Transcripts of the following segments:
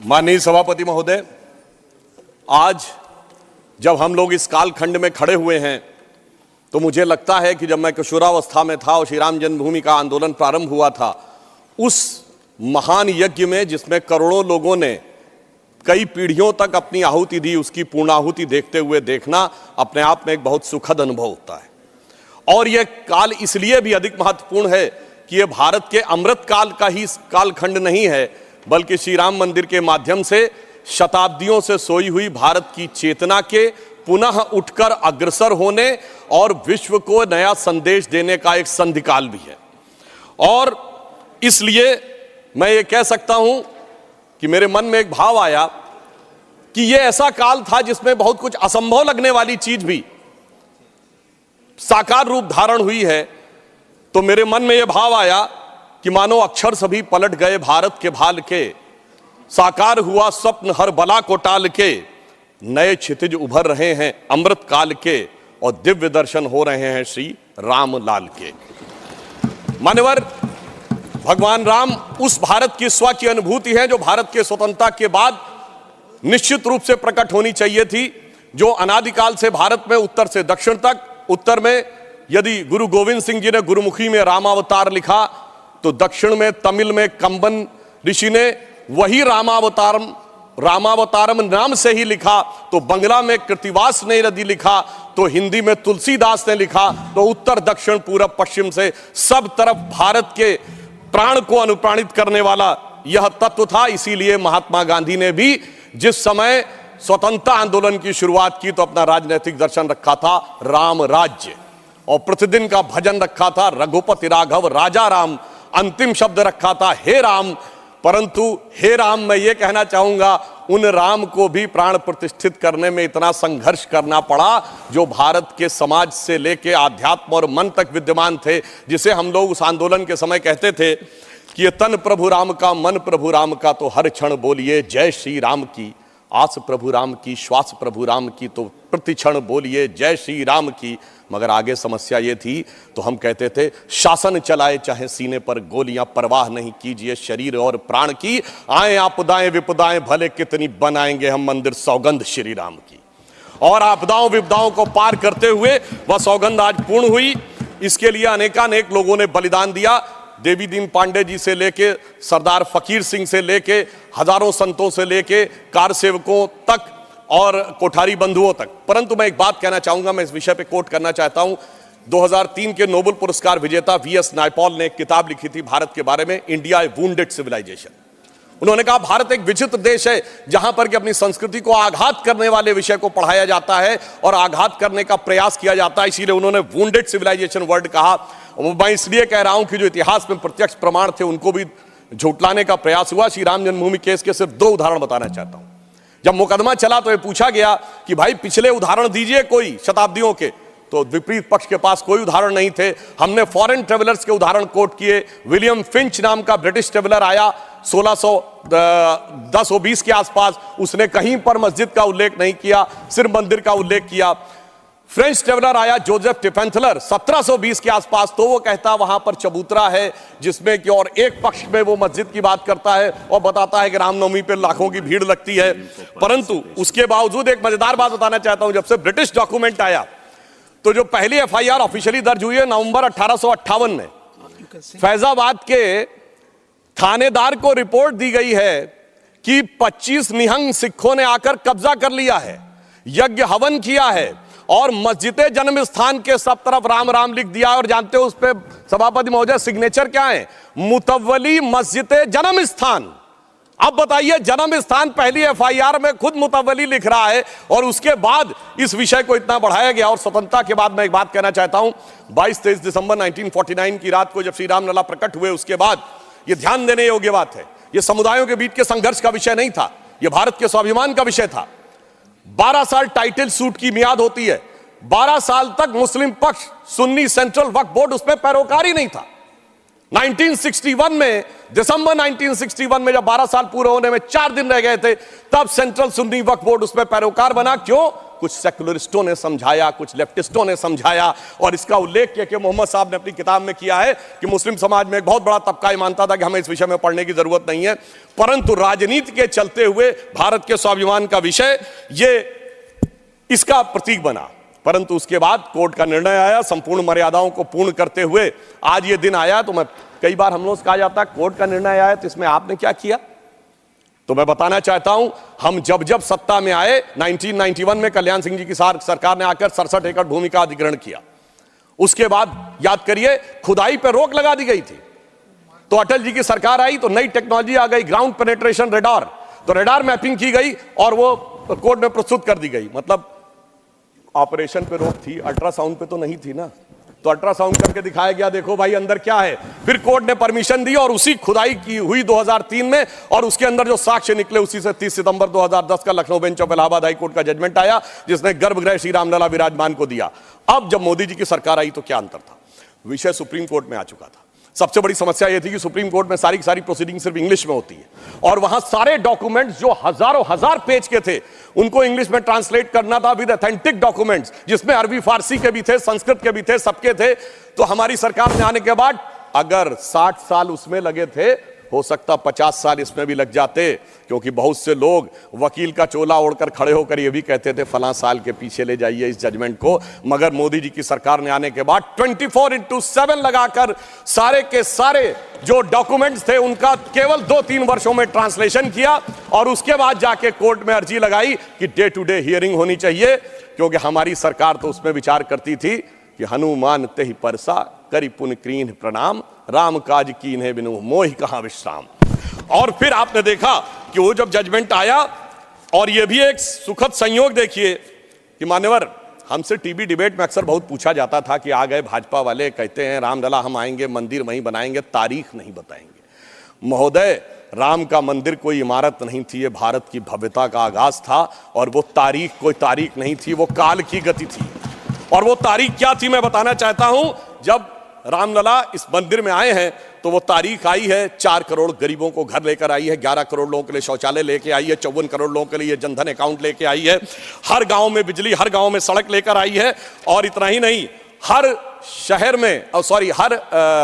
माननीय सभापति महोदय, आज जब हम लोग इस कालखंड में खड़े हुए हैं तो मुझे लगता है कि जब मैं किशोरावस्था में था और श्री राम जन्मभूमि का आंदोलन प्रारंभ हुआ था, उस महान यज्ञ में जिसमें करोड़ों लोगों ने कई पीढ़ियों तक अपनी आहुति दी, उसकी पूर्णाहुति देखते हुए देखना अपने आप में एक बहुत सुखद अनुभव होता है। और यह काल इसलिए भी अधिक महत्वपूर्ण है कि यह भारत के अमृत काल का ही कालखंड नहीं है, बल्कि श्री राम मंदिर के माध्यम से शताब्दियों से सोई हुई भारत की चेतना के पुनः उठकर अग्रसर होने और विश्व को नया संदेश देने का एक संधिकाल भी है। और इसलिए मैं ये कह सकता हूं कि मेरे मन में एक भाव आया कि यह ऐसा काल था जिसमें बहुत कुछ असंभव लगने वाली चीज भी साकार रूप धारण हुई है। तो मेरे मन में यह भाव आया कि मानो अक्षर सभी पलट गए भारत के भाल के, साकार हुआ स्वप्न हर बला को टाल के, नए क्षितिज उभर रहे हैं अमृत काल के और दिव्य दर्शन हो रहे हैं श्री राम लाल के। मान्यवर, भगवान राम उस भारत की स्व की अनुभूति है जो भारत के स्वतंत्रता के बाद निश्चित रूप से प्रकट होनी चाहिए थी, जो अनादिकाल से भारत में उत्तर से दक्षिण तक, उत्तर में यदि गुरु गोविंद सिंह जी ने गुरुमुखी में रामावतार लिखा तो दक्षिण में तमिल में कंबन ऋषि ने वही रामावतारम नाम से ही लिखा, तो बंगला में कृतिवास ने यदि लिखा तो हिंदी में तुलसीदास ने लिखा, तो उत्तर दक्षिण पूरब पश्चिम से सब तरफ भारत के प्राण को अनुप्राणित करने वाला यह तत्व था। इसीलिए महात्मा गांधी ने भी जिस समय स्वतंत्रता आंदोलन की शुरुआत की तो अपना राजनीतिक दर्शन रखा था राम राज्य, और प्रतिदिन का भजन रखा था रघुपति राघव राजा राम, अंतिम शब्द रखा था हे राम। परंतु हे राम, मैं ये कहना चाहूंगा उन राम को भी प्राण प्रतिष्ठित करने में इतना संघर्ष करना पड़ा जो भारत के समाज से लेके आध्यात्म और मन तक विद्यमान थे, जिसे हम लोग उस आंदोलन के समय कहते थे कि ये तन प्रभु राम का, मन प्रभु राम का, तो हर क्षण बोलिए जय श्री राम की, आस प्रभु राम की, श्वास प्रभु राम की, तो प्रति क्षण बोलिए जय श्री राम की। मगर आगे समस्या ये थी, तो हम कहते थे शासन चलाए चाहे सीने पर गोलियां, परवाह नहीं कीजिए शरीर और प्राण की, आए आपदाएं विपदाएं भले कितनी, बनाएंगे हम मंदिर सौगंध श्री राम की। और आपदाओं विपदाओं को पार करते हुए वह सौगंध आज पूर्ण हुई। इसके लिए अनेकानेक लोगों ने बलिदान दिया, देवी दीन पांडे जी से लेके सरदार फकीर सिंह से लेके हजारों संतों से लेके कार सेवकों तक और कोठारी बंधुओं तक। परंतु मैं एक बात कहना चाहूंगा, मैं इस विषय पे कोट करना चाहता हूं। 2003 के नोबेल पुरस्कार विजेता वीएस नायपॉल ने एक किताब लिखी थी भारत के बारे में, इंडिया ए वुंडेड सिविलाइजेशन। उन्होंने कहा भारत एक विचित्र देश है जहां पर कि अपनी संस्कृति को आघात करने वाले विषय को पढ़ाया जाता है और आघात करने का प्रयास किया जाता है, इसीलिए उन्होंने वुंडेड सिविलाइजेशन वर्ड कहा। मैं इसलिए कह रहा हूं कि जो इतिहास में प्रत्यक्ष प्रमाण थे उनको भी झुटलाने का प्रयास हुआ। श्री राम जन्मभूमि केस के सिर्फ 2 उदाहरण बताना चाहता हूं। जब मुकदमा चला तो यह पूछा गया कि भाई पिछले उदाहरण दीजिए कोई शताब्दियों के, तो विपरीत पक्ष के पास कोई उदाहरण नहीं थे। हमने फॉरेन ट्रेवलर्स के उदाहरण कोट किए। विलियम फिंच नाम का ब्रिटिश ट्रेवलर आया 1610-20 के आसपास, उसने कहीं पर मस्जिद का उल्लेख नहीं किया, सिर्फ मंदिर का उल्लेख किया। फ्रेंच ट्रेवलर आया जोसेफ टिफेंथलर 1720 के आसपास, तो वो कहता वहां पर चबूतरा है जिसमें कि और एक पक्ष में वो मस्जिद की बात करता है और बताता है कि रामनवमी पे लाखों की भीड़ लगती है। परंतु उसके बावजूद एक मजेदार बात बताना चाहता हूं, जब से ब्रिटिश डॉक्यूमेंट आया तो जो पहली एफआईआर ऑफिशियली दर्ज हुई है नवंबर 1858 में, फैजाबाद के थानेदार को रिपोर्ट दी गई है कि 25 निहंग सिखों ने आकर कब्जा कर लिया है, यज्ञ हवन किया है और मस्जिद जन्म स्थान के सब तरफ राम राम लिख दिया। और जानते हो उस पे सभापति महोदय सिग्नेचर क्या है? मुतव्वली मस्जिद जन्म स्थान। अब बताइए, जन्म स्थान पहली एफआईआर में खुद मुतव्वली लिख रहा है और उसके बाद इस विषय को इतना बढ़ाया गया। और स्वतंत्रता के बाद मैं एक बात कहना चाहता हूं, 22-23 दिसंबर 1949 की रात को जब श्री राम लला प्रकट हुए, उसके बाद यह ध्यान देने योग्य बात है, यह समुदायों के बीच के संघर्ष का विषय नहीं था, यह भारत के स्वाभिमान का विषय था। 12 साल टाइटल सूट की मियाद होती है, 12 साल तक मुस्लिम पक्ष सुन्नी सेंट्रल वक्फ बोर्ड उसमें पैरोकारी नहीं था। 1961 में, दिसंबर 1961 में जब 12 साल पूरे होने में 4 दिन रह गए थे, तब सेंट्रल सुन्नी वक्फ बोर्ड उसमें पैरोकार बना। क्यों? कुछ सेकुलरिस्टों ने समझाया, कुछ लेफ्टिस्टों ने समझाया, और इसका उल्लेख के मोहम्मद साहब ने अपनी किताब में किया है कि मुस्लिम समाज में एक बहुत बड़ा तबका ये मानता था कि हमें इस विषय में पढ़ने की जरूरत नहीं है, परंतु राजनीति के चलते हुए भारत के स्वाभिमान का विषय ये इसका प्रतीक बना। परंतु उसके बाद कोर्ट का निर्णय आया, संपूर्ण मर्यादाओं को पूर्ण करते हुए आज ये दिन आया। तो मैं कई बार हम लोग से कहा जाता है कोर्ट का निर्णय आया तो इसमें आपने क्या किया, तो मैं बताना चाहता हूं हम जब जब सत्ता में आए 1991 में कल्याण सिंह जी की सरकार ने आकर 67 एकड़ भूमि का अधिग्रहण किया। उसके बाद याद करिए खुदाई पर रोक लगा दी गई थी। तो अटल जी की सरकार आई तो नई टेक्नोलॉजी आ गई, ग्राउंड पेनिट्रेशन रेडार, तो रेडार मैपिंग की गई और वो कोर्ट में प्रस्तुत कर दी गई। मतलब ऑपरेशन पे रोक थी, अल्ट्रासाउंड पे तो नहीं थी ना, तो अल्ट्रासाउंड करके दिखाया गया देखो भाई अंदर क्या है। फिर कोर्ट ने परमिशन दी और उसी खुदाई की हुई 2003 में, और उसके अंदर जो साक्ष्य निकले उसी से 30 सितंबर 2010 का Lucknow bench of Allahabad high court का जजमेंट आया जिसने गर्भगृह श्री रामलला विराजमान को दिया। अब जब मोदी जी की सरकार आई तो क्या अंतर था, विषय सुप्रीम कोर्ट में आ चुका था। सबसे बड़ी समस्या यह थी कि सुप्रीम कोर्ट में सारी की सारी प्रोसीडिंग सिर्फ इंग्लिश में होती है, और वहां सारे डॉक्यूमेंट्स जो हजारों हजार पेज के थे उनको इंग्लिश में ट्रांसलेट करना था विद ऑथेंटिक डॉक्यूमेंट्स, जिसमें अरबी फारसी के भी थे, संस्कृत के भी थे, सबके थे। तो हमारी सरकार में आने के बाद अगर 60 साल उसमें लगे थे, हो सकता 50 साल इसमें भी लग जाते, क्योंकि बहुत से लोग वकील का चोला ओढ़कर खड़े होकर ये भी कहते थे फलां साल के पीछे ले जाइए इस जजमेंट को। मगर मोदी जी की सरकार ने आने के बाद 24/7 लगाकर सारे के सारे जो डॉक्यूमेंट्स थे उनका केवल 2-3 वर्षों में ट्रांसलेशन किया, और उसके बाद जाके कोर्ट में अर्जी लगाई कि डे टू डे हियरिंग होनी चाहिए, क्योंकि हमारी सरकार तो उसमें विचार करती थी कि हनुमान तेहि परसा करि पुन कीन्ह प्रणाम, राम काज कीन्हे बिनु मोहि कहां विश्राम। और फिर आपने देखा कि वो जब जजमेंट आया, और ये भी एक सुखद संयोग देखिए कि मान्यवर हमसे टीवी डिबेट में अक्सर बहुत पूछा जाता था कि आ गए भाजपा वाले कहते हैं रामलला हम आएंगे मंदिर वहीं बनाएंगे, तारीख नहीं बताएंगे। महोदय राम का मंदिर कोई इमारत नहीं थी, ये भारत की भव्यता का आगाज था, और वो तारीख कोई तारीख नहीं थी, वो काल की गति थी। और वो तारीख क्या थी मैं बताना चाहता हूं। जब रामलला इस मंदिर में आए हैं तो वो तारीख आई है 4 करोड़ गरीबों को घर लेकर आई है, 11 करोड़ लोगों के लिए शौचालय लेके आई है, 54 करोड़ लोगों के लिए जनधन अकाउंट लेके आई है, हर गांव में बिजली, हर गांव में सड़क लेकर आई है, और इतना ही नहीं हर शहर में हर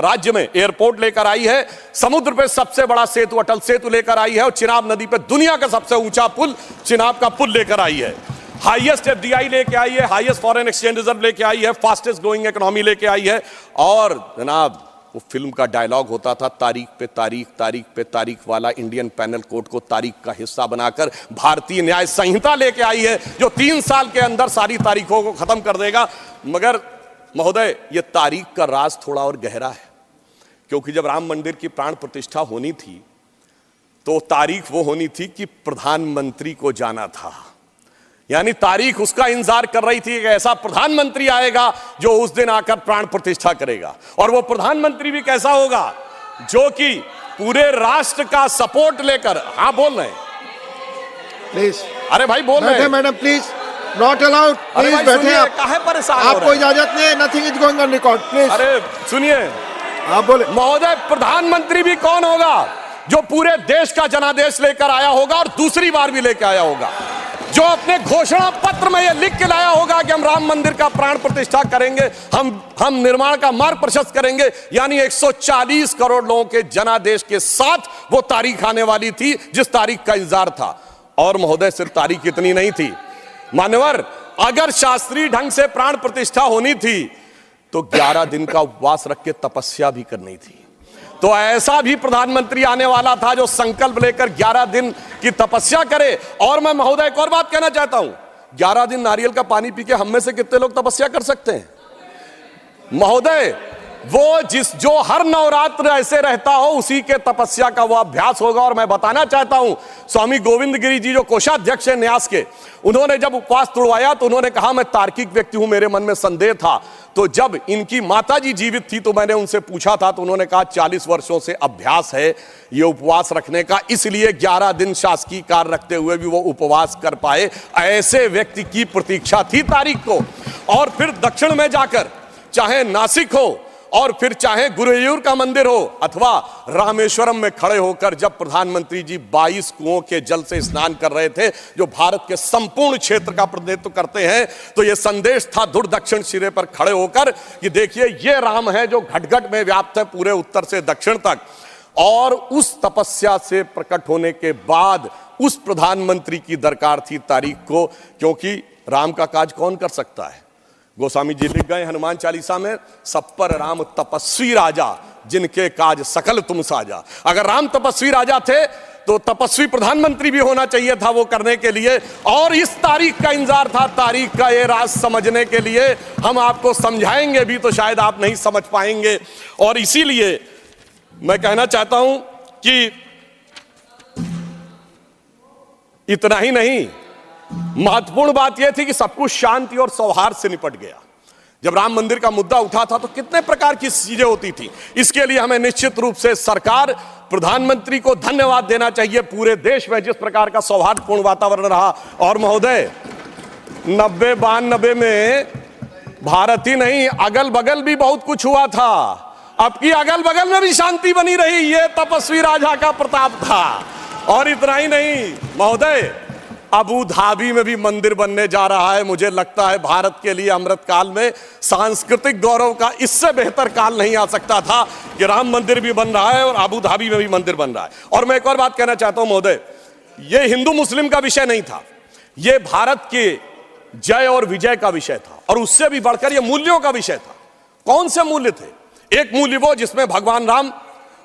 राज्य में एयरपोर्ट लेकर आई है, समुद्र पे सबसे बड़ा सेतु अटल सेतु लेकर आई है, और चिनाब नदी पे दुनिया का सबसे ऊंचा पुल चिनाब का पुल लेकर आई है, हाईएस्ट एफडीआई लेके आई है, हाईएस्ट फॉरेन एक्सचेंज रिजर्व लेके आई है, फास्टेस्ट ग्रोइंग इकोनॉमी लेके आई है। और जनाब वो फिल्म का डायलॉग होता था तारीख पे तारीख, तारीख पे तारीख वाला, इंडियन पैनल कोड को तारीख का हिस्सा बनाकर भारतीय न्याय संहिता लेके आई है जो 3 साल के अंदर सारी तारीखों को खत्म कर देगा। मगर महोदय ये तारीख का राज थोड़ा और गहरा है, क्योंकि जब राम मंदिर की प्राण प्रतिष्ठा होनी थी तो तारीख वो होनी थी कि प्रधानमंत्री को जाना था, यानी तारीख उसका इंतजार कर रही थी कि ऐसा प्रधानमंत्री आएगा जो उस दिन आकर प्राण प्रतिष्ठा करेगा। और वो प्रधानमंत्री भी कैसा होगा जो कि पूरे राष्ट्र का सपोर्ट लेकर, हाँ बोल रहे हैं प्लीज, अरे भाई बोल रहे हैं madam please, not allowed, please बैठे आप, काहे परेशान आपको इजाजत नहीं है, nothing is going on record please. अरे सुनिए आप बोले। महोदय प्रधानमंत्री भी कौन होगा जो पूरे देश का जनादेश लेकर आया होगा और दूसरी बार भी लेकर आया होगा, जो अपने घोषणा पत्र में यह लिख के लाया होगा कि हम राम मंदिर का प्राण प्रतिष्ठा करेंगे, हम निर्माण का मार्ग प्रशस्त करेंगे, यानी 140 करोड़ लोगों के जनादेश के साथ वो तारीख आने वाली थी जिस तारीख का इंतजार था। और महोदय सिर्फ तारीख इतनी नहीं थी मान्यवर, अगर शास्त्रीय ढंग से प्राण प्रतिष्ठा होनी थी तो 11 दिन का उपवास रख के तपस्या भी करनी थी। तो ऐसा भी प्रधानमंत्री आने वाला था जो संकल्प लेकर 11 दिन की तपस्या करे। और मैं महोदय एक और बात कहना चाहता हूं, 11 दिन नारियल का पानी पी के हम में से कितने लोग तपस्या कर सकते हैं महोदय? वो जो हर नवरात्र ऐसे रहता हो उसी के तपस्या का वो अभ्यास होगा। और मैं बताना चाहता हूं स्वामी गोविंद गिरी जी जो कोषाध्यक्ष हैं न्यास के, उन्होंने जब उपवास तोड़वाया तो उन्होंने कहा मैं तार्किक व्यक्ति हूं, मेरे मन में संदेह था। तो जब इनकी माताजी जीवित थी तो मैंने उनसे पूछा था तो उन्होंने कहा 40 वर्षों से अभ्यास है ये उपवास रखने का, इसलिए 11 दिन शासकीय कार्य रखते हुए भी वो उपवास कर पाए। ऐसे व्यक्ति की प्रतीक्षा थी तारीख को। और फिर दक्षिण में जाकर चाहे नासिक हो और फिर चाहे गुरुवायूर का मंदिर हो अथवा रामेश्वरम में खड़े होकर जब प्रधानमंत्री जी 22 कुओं के जल से स्नान कर रहे थे, जो भारत के संपूर्ण क्षेत्र का प्रतिनिधित्व करते हैं, तो यह संदेश था दूर दक्षिण सिरे पर खड़े होकर कि देखिए ये राम है जो घट घट में व्याप्त है पूरे उत्तर से दक्षिण तक। और उस तपस्या से प्रकट होने के बाद उस प्रधानमंत्री की दरकार थी तारीख को, क्योंकि राम का काज कौन कर सकता है। गोस्वामी जी लिख गए हनुमान चालीसा में, सब पर राम तपस्वी राजा, जिनके काज सकल तुम साजा। अगर राम तपस्वी राजा थे तो तपस्वी प्रधानमंत्री भी होना चाहिए था वो करने के लिए, और इस तारीख का इंतजार था। तारीख का ये राज समझने के लिए हम आपको समझाएंगे भी तो शायद आप नहीं समझ पाएंगे। और इसीलिए मैं कहना चाहता हूं कि इतना ही नहीं, महत्वपूर्ण बात यह थी कि सब कुछ शांति और सौहार्द से निपट गया। जब राम मंदिर का मुद्दा उठा था तो कितने प्रकार की चीजें होती थी। इसके लिए हमें निश्चित रूप से सरकार, प्रधानमंत्री को धन्यवाद देना चाहिए। पूरे देश में जिस प्रकार का सौहार्दपूर्ण वातावरण रहा, और महोदय 90-92 में भारत ही नहीं अगल बगल भी बहुत कुछ हुआ था। अब की अगल बगल में भी शांति बनी रही, ये तपस्वी राजा का प्रताप था। और इतना ही नहीं महोदय, अबू धाबी में भी मंदिर बनने जा रहा है। मुझे लगता है भारत के लिए अमृत काल में सांस्कृतिक गौरव का इससे बेहतर काल नहीं आ सकता था कि राम मंदिर भी बन रहा है और अबू धाबी में भी मंदिर बन रहा है। और मैं एक और बात कहना चाहता हूं महोदय, यह हिंदू मुस्लिम का विषय नहीं था, यह भारत के जय और विजय का विषय था, और उससे भी बढ़कर यह मूल्यों का विषय था। कौन से मूल्य थे? एक मूल्य वो जिसमें भगवान राम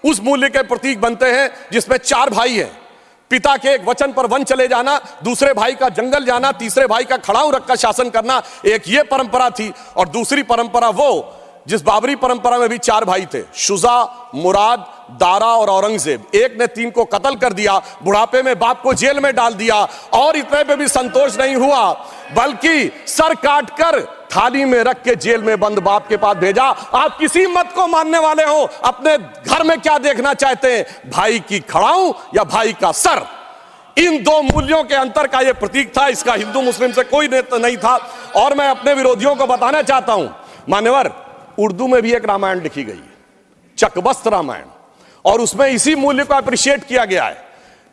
उस मूल्य के प्रतीक बनते हैं जिसमें 4 भाई हैं, पिता के एक वचन पर वन चले जाना, दूसरे भाई का जंगल जाना, तीसरे भाई का खड़ाऊ रखकर शासन करना, एक ये परंपरा थी। और दूसरी परंपरा वो जिस बाबरी परंपरा में भी 4 भाई थे, शुजा, मुराद, दारा और औरंगजेब। एक ने 3 को कत्ल कर दिया, बुढ़ापे में बाप को जेल में डाल दिया, और इतने पे भी संतोष नहीं हुआ बल्कि सर काटकर थाली में रख के जेल में बंद बाप के पास भेजा। आप किसी मत को मानने वाले हो, अपने घर में क्या देखना चाहते हैं, भाई की खड़ाऊ या भाई का सर? इन 2 मूल्यों के अंतर का यह प्रतीक था। इसका हिंदू मुस्लिम से कोई नहीं था। और मैं अपने विरोधियों को बताना चाहता हूं, मान्यवर, उर्दू में भी एक रामायण लिखी गई है, चकबस्त रामायण, और उसमें इसी मूल्य को अप्रिशिएट किया गया है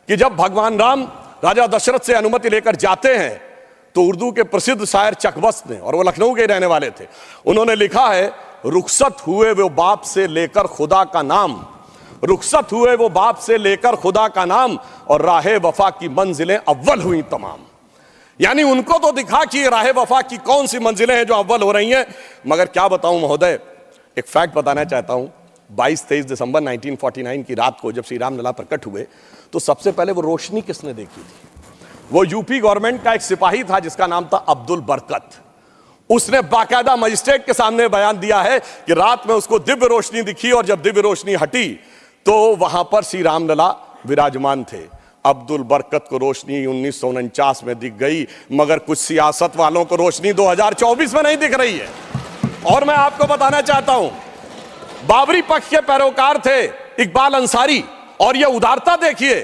कि जब भगवान राम राजा दशरथ से अनुमति लेकर जाते हैं तो उर्दू के प्रसिद्ध शायर चकबस्त ने, और वो लखनऊ के रहने वाले थे, उन्होंने लिखा है, रुखसत हुए वो बाप से लेकर खुदा का नाम, रुखसत हुए वो बाप से लेकर खुदा का नाम, और राहे वफा की मंजिलें अव्वल हुई तमाम। यानी उनको तो दिखा कि राहे वफा की कौन सी मंजिलें हैं जो अव्वल हो रही हैं। मगर क्या बताऊं महोदय, एक फैक्ट बताना चाहता हूं। 22-23 दिसंबर 1949 की रात को जब श्री राम लला प्रकट हुए तो सबसे पहले वो रोशनी किसने देखी थी? वो यूपी गवर्नमेंट का एक सिपाही था जिसका नाम था अब्दुल बरकत। उसने बाकायदा मजिस्ट्रेट के सामने बयान दिया है कि रात में उसको दिव्य रोशनी दिखी, और जब दिव्य रोशनी हटी तो वहां पर श्री राम लला विराजमान थे। अब्दुल बरकत को रोशनी 1949 में दिख गई, मगर कुछ सियासत वालों को रोशनी 2024 में नहीं दिख रही है। और मैं आपको बताना चाहता हूं, बाबरी पक्ष के पैरोकार थे इकबाल अंसारी, और यह उदारता देखिए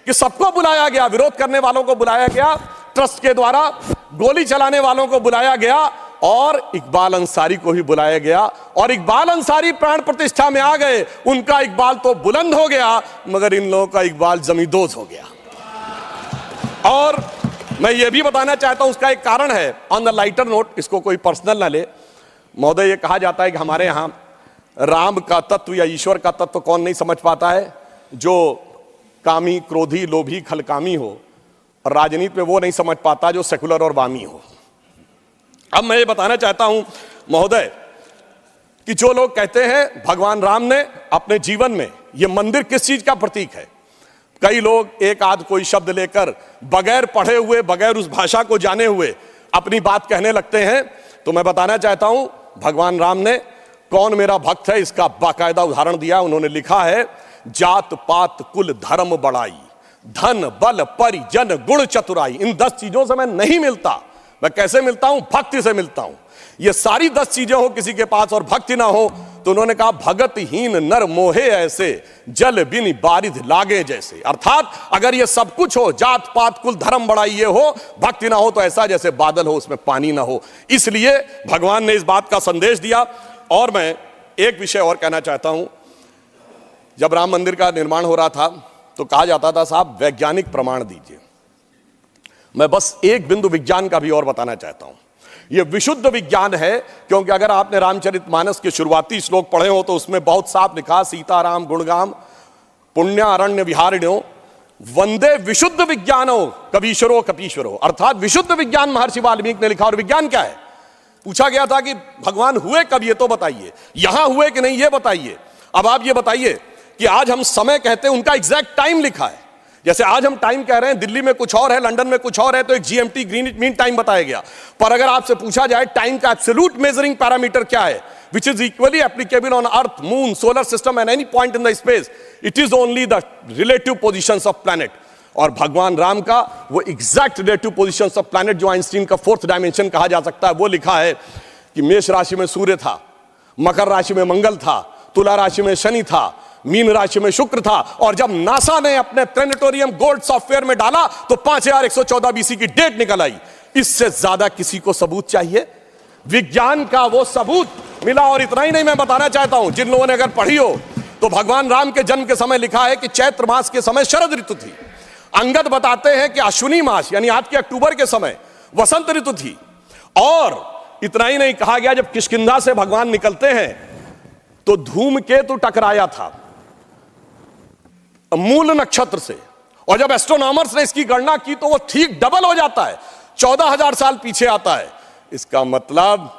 कि सबको बुलाया गया, विरोध करने वालों को बुलाया गया, ट्रस्ट के द्वारा गोली चलाने वालों को बुलाया गया, और इकबाल अंसारी को ही बुलाया गया। और इकबाल अंसारी प्राण प्रतिष्ठा में आ गए। उनका इकबाल तो बुलंद हो गया, मगर इन लोगों का इकबाल जमींदोज हो गया। और मैं ये भी बताना चाहता हूं, उसका एक कारण है। ऑन द लाइटर नोट, इसको कोई पर्सनल ना ले महोदय, ये कहा जाता है कि हमारे यहां राम का तत्व या ईश्वर का तत्व कौन नहीं समझ पाता है? जो कामी, क्रोधी, लोभी, खलकामी हो। और राजनीति में वो नहीं समझ पाता जो सेकुलर और वामी हो। अब मैं ये बताना चाहता हूं महोदय कि जो लोग कहते हैं भगवान राम ने अपने जीवन में ये मंदिर किस चीज का प्रतीक है, कई लोग एक आध कोई शब्द लेकर बगैर पढ़े हुए, बगैर उस भाषा को जाने हुए अपनी बात कहने लगते हैं। तो मैं बताना चाहता हूं, भगवान राम ने कौन मेरा भक्त है इसका बाकायदा उदाहरण दिया। उन्होंने लिखा है, जात पात कुल धर्म बड़ाई, धन बल परिजन गुण चतुराई। इन 10 चीजों से मैं नहीं मिलता। मैं कैसे मिलता हूं? भक्ति से मिलता हूं। ये सारी 10 चीजें हो किसी के पास और भक्ति ना हो, तो उन्होंने कहा, भगतहीन नर मोहे ऐसे, जल बिन बारिध लागे जैसे। अर्थात अगर ये सब कुछ हो, जात पात कुल धर्म बड़ाई ये हो, भक्ति ना हो तो ऐसा जैसे बादल हो उसमें पानी ना हो। इसलिए भगवान ने इस बात का संदेश दिया। और मैं एक विषय और कहना चाहता हूं। जब राम मंदिर का निर्माण हो रहा था तो कहा जाता था साहब वैज्ञानिक प्रमाण दीजिए। मैं बस एक बिंदु विज्ञान का भी और बताना चाहता हूं। यह विशुद्ध विज्ञान है, क्योंकि अगर आपने रामचरितमानस के शुरुआती श्लोक पढ़े हो तो उसमें बहुत साफ लिखा, सीताराम गुणगाम पुण्य अरण्य विहारिण्यो वंदे विशुद्ध विज्ञानो कबीश्वरो कपीश्वरो। अर्थात विशुद्ध विज्ञान महर्षि वाल्मीकि ने लिखा। और विज्ञान क्या है? पूछा गया था कि भगवान हुए कब, ये तो बताइए, यहां हुए कि नहीं ये बताइए। अब आप ये बताइए कि आज हम समय कहते हैं, उनका एग्जैक्ट टाइम लिखा है। जैसे आज हम टाइम कह रहे हैं, दिल्ली में कुछ और है, लंदन में कुछ और है, तो एक जीएमटी ग्रीनिच मीन टाइम बताया गया। पर अगर आपसे पूछा जाए टाइम का एब्सोल्यूट मेजरिंग पैरामीटर क्या है, which is equally applicable on earth, moon, solar system and any point in the space, it is only the relative positions of planet। और भगवान राम का वो exact relative positions of planet, जो Einstein का fourth dimension कहा जा सकता है, वो लिखा है कि मेष राशि में सूर्य था, मकर राशि में मंगल था, तुला राशि में शनि था, मीन राशि में शुक्र था। और जब नासा ने अपने प्लेनेटोरियम गोल्ड सॉफ्टवेयर में डाला तो 5114 बीसी की डेट निकल आई। इससे ज्यादा किसी को सबूत चाहिए? विज्ञान का वो सबूत मिला। और इतना ही नहीं, मैं बताना चाहता हूं, जिन लोगों ने अगर पढ़ी हो तो भगवान राम के जन्म के समय लिखा है कि चैत्र मास के समय शरद ऋतु थी। अंगद बताते हैं कि अश्विनी मास यानी आज के अक्टूबर के समय वसंत ऋतु थी। और इतना ही नहीं, कहा गया जब किष्किंधा से भगवान निकलते हैं तो धूमकेतु टकराया था मूल नक्षत्र से। और जब एस्ट्रोनॉमर्स ने इसकी गणना की तो वो ठीक डबल हो जाता है, 14,000 साल पीछे आता है। इसका मतलब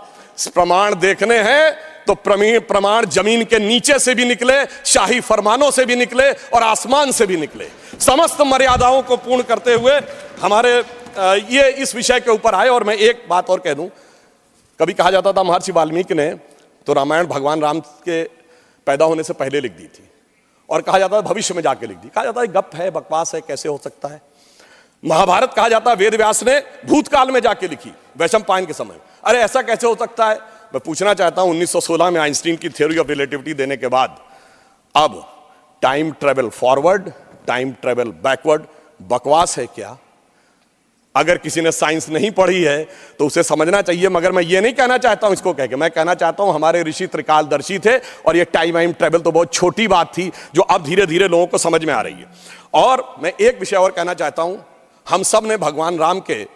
प्रमाण देखने हैं तो प्रमाण जमीन के नीचे से भी निकले, शाही फरमानों से भी निकले और आसमान से भी निकले। समस्त मर्यादाओं को पूर्ण करते हुए हमारे ये इस विषय के ऊपर आए। और मैं एक बात और कह दूं, कभी कहा जाता था महर्षि वाल्मीकि ने तो रामायण भगवान राम के पैदा होने से पहले लिख दी थी, और कहा जाता है भविष्य में जाके लिख दी। कहा जाता है गप है, बकवास है, कैसे हो सकता है। महाभारत कहा जाता है वेद व्यास ने भूतकाल में जाके लिखी, वैशंपायन के समय। अरे ऐसा कैसे हो सकता है? मैं पूछना चाहता हूं, 1916 में आइंस्टीन की थ्योरी ऑफ रिलेटिविटी देने के बाद अब time travel forward, time travel backward बकवास है क्या? अगर किसी ने साइंस नहीं पढ़ी है तो उसे समझना चाहिए। मगर मैं ये नहीं कहना चाहता हूं इसको कह के, मैं कहना चाहता हूं हमारे ऋषि त्रिकालदर्शी थे, और ये टाइम ट्रेवल तो बहुत छोटी बात थी जो अब धीरे धीरे लोगों को समझ में आ रही है। और मैं एक विषय और कहना चाहता हूं, हम सब ने भगवान राम के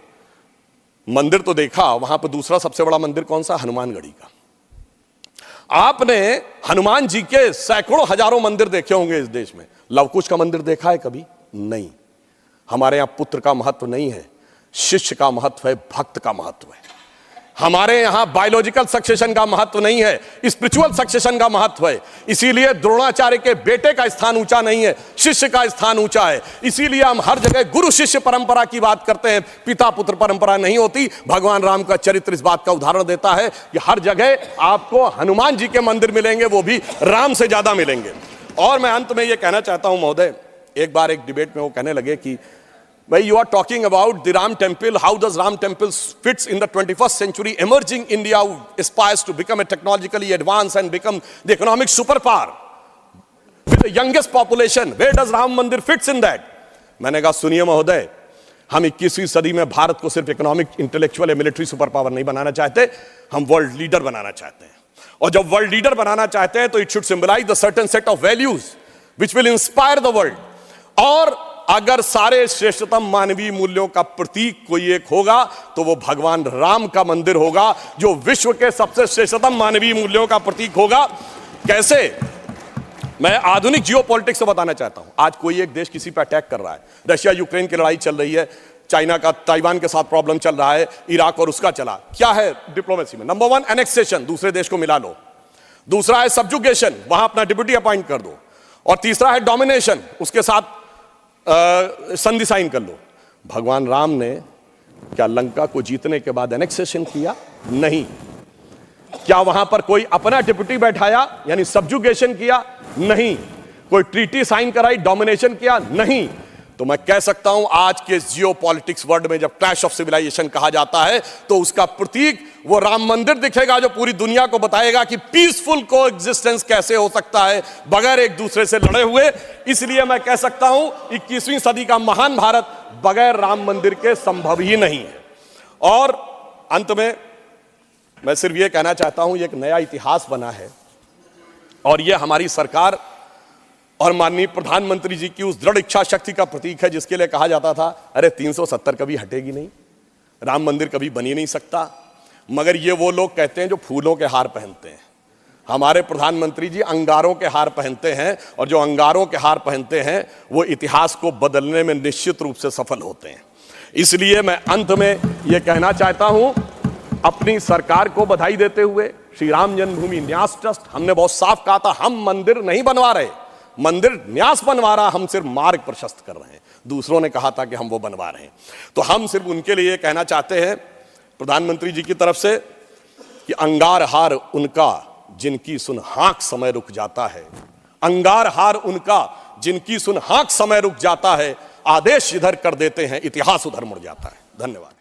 मंदिर तो देखा, वहां पर दूसरा सबसे बड़ा मंदिर कौन सा? हनुमानगढ़ी का। आपने हनुमान जी के सैकड़ों हजारों मंदिर देखे होंगे इस देश में, लवकुश का मंदिर देखा है कभी? नहीं। हमारे यहां पुत्र का महत्व नहीं है, शिष्य का महत्व है, भक्त का महत्व है। हमारे यहां बायोलॉजिकल सक्सेशन का महत्व नहीं है, स्पिरिचुअल सक्सेशन का महत्व है। इसीलिए द्रोणाचार्य के बेटे का स्थान ऊंचा नहीं है, शिष्य का स्थान ऊंचा है। इसीलिए हम हर जगह गुरु शिष्य परंपरा की बात करते हैं, पिता पुत्र परंपरा नहीं होती। भगवान राम का चरित्र इस बात का उदाहरण देता है कि हर जगह आपको हनुमान जी के मंदिर मिलेंगे, वो भी राम से ज्यादा मिलेंगे। और मैं अंत में यह कहना चाहता हूं महोदय, एक बार एक डिबेट में वो कहने लगे कि भाई you are talking about the Ram temple, how does Ram temple fits in the 21st century emerging India who aspires to become a technologically advanced and become the economic superpower with the youngest population, where does Ram Mandir fits in that? मैंने कहा सुनिए महोदय, हम 21वीं सदी में भारत को सिर्फ इकोनॉमिक, इंटेलेक्चुअल या मिलिट्री सुपर पावर नहीं बनाना चाहते, हम वर्ल्ड लीडर बनाना चाहते हैं। और जब वर्ल्ड लीडर बनाना चाहते हैं तो it should symbolize the certain set of values which will inspire the world. और अगर सारे श्रेष्ठतम मानवीय मूल्यों का प्रतीक कोई एक होगा तो वो भगवान राम का मंदिर होगा, जो विश्व के सबसे श्रेष्ठतम मानवीय मूल्यों का प्रतीक होगा। कैसे? मैं आधुनिक जियोपॉलिटिक्स से बताना चाहता हूं। आज कोई एक देश किसी पर अटैक कर रहा है, रशिया यूक्रेन की लड़ाई चल रही है, चाइना का ताइवान के साथ प्रॉब्लम चल रहा है, इराक और उसका चला। क्या है डिप्लोमेसी में? नंबर 1 एनेक्सेशन, दूसरे देश को मिला लो। दूसरा है सब्जुगेशन, वहां अपना डिप्यूटी अपॉइंट कर दो। और तीसरा है डोमिनेशन, उसके साथ संधि साइन कर लो। भगवान राम ने क्या लंका को जीतने के बाद एनेक्सेशन किया? नहीं। क्या वहां पर कोई अपना डिप्यूटी बैठाया यानी सब्जुगेशन किया? नहीं। कोई ट्रीटी साइन कराई, डोमिनेशन किया? नहीं। तो मैं कह सकता हूं आज के जियोपॉलिटिक्स वर्ल्ड में जब क्लैश ऑफ सिविलाइजेशन कहा जाता है तो उसका प्रतीक वो राम मंदिर दिखेगा, जो पूरी दुनिया को बताएगा कि पीसफुल को एग्जिस्टेंस कैसे हो सकता है बगैर एक दूसरे से लड़े हुए। इसलिए मैं कह सकता हूं 21वीं सदी का महान भारत बगैर राम मंदिर के संभव ही नहीं है। और अंत में मैं सिर्फ यह कहना चाहता हूं, एक नया इतिहास बना है और यह हमारी सरकार और माननीय प्रधानमंत्री जी की उस दृढ़ इच्छा शक्ति का प्रतीक है जिसके लिए कहा जाता था अरे 370 कभी हटेगी नहीं, राम मंदिर कभी बन ही नहीं सकता। मगर ये वो लोग कहते हैं जो फूलों के हार पहनते हैं। हमारे प्रधानमंत्री जी अंगारों के हार पहनते हैं, और जो अंगारों के हार पहनते हैं वो इतिहास को बदलने में निश्चित रूप से सफल होते हैं। इसलिए मैं अंत में यह कहना चाहता हूं, अपनी सरकार को बधाई देते हुए, श्री राम जन्मभूमि न्यास ट्रस्ट, हमने बहुत साफ कहा था हम मंदिर नहीं बनवा रहे, मंदिर न्यास बनवा रहा, हम सिर्फ मार्ग प्रशस्त कर रहे हैं। दूसरों ने कहा था कि हम वो बनवा रहे हैं, तो हम सिर्फ उनके लिए कहना चाहते हैं प्रधानमंत्री जी की तरफ से कि अंगार हार उनका जिनकी सुन हाँक समय रुक जाता है, अंगार हार उनका जिनकी सुन हाँक समय रुक जाता है, आदेश इधर कर देते हैं इतिहास उधर मुड़ जाता है। धन्यवाद।